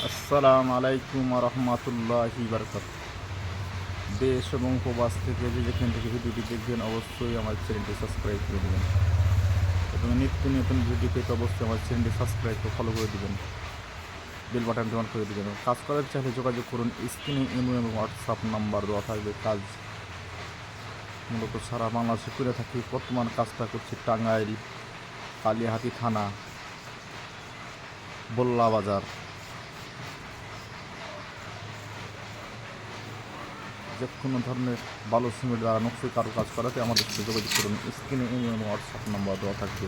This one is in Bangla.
আসসালামু আলাইকুম রহমতুল্লাহি বারাকাতুহু। দেশ এবং প্রবাস থেকে যেখান থেকে ভিডিওটি দেখবেন অবশ্যই আমার চ্যানেলটি সাবস্ক্রাইব করে দেবেন এবং নিত্য নতুন ভিডিও পেতে অবশ্যই আমার চ্যানেলটি সাবস্ক্রাইব করে ফলো করে দেবেন, বেল বাটনটি অন করে দেবেন। কাজ করার চাইলে যোগাযোগ করুন, স্ক্রিনে ইমো এবং হোয়াটসঅ্যাপ নাম্বার দেওয়া থাকবে। কাজ মূলত সারা বাংলাদেশে করে থাকি। বর্তমান কাজটা করছি টাঙ্গাইল কালিয়াহাতি থানা বল্লা বাজার। যে কোনো ধরনের বালু সিমেন্ট দ্বারা নকশি কারু কাজ করাতে আমাদের সাথে যোগাযোগ করুন, স্ক্রিনে ইমেল এবং হোয়াটসঅ্যাপ নাম্বার দেওয়া থাকবে।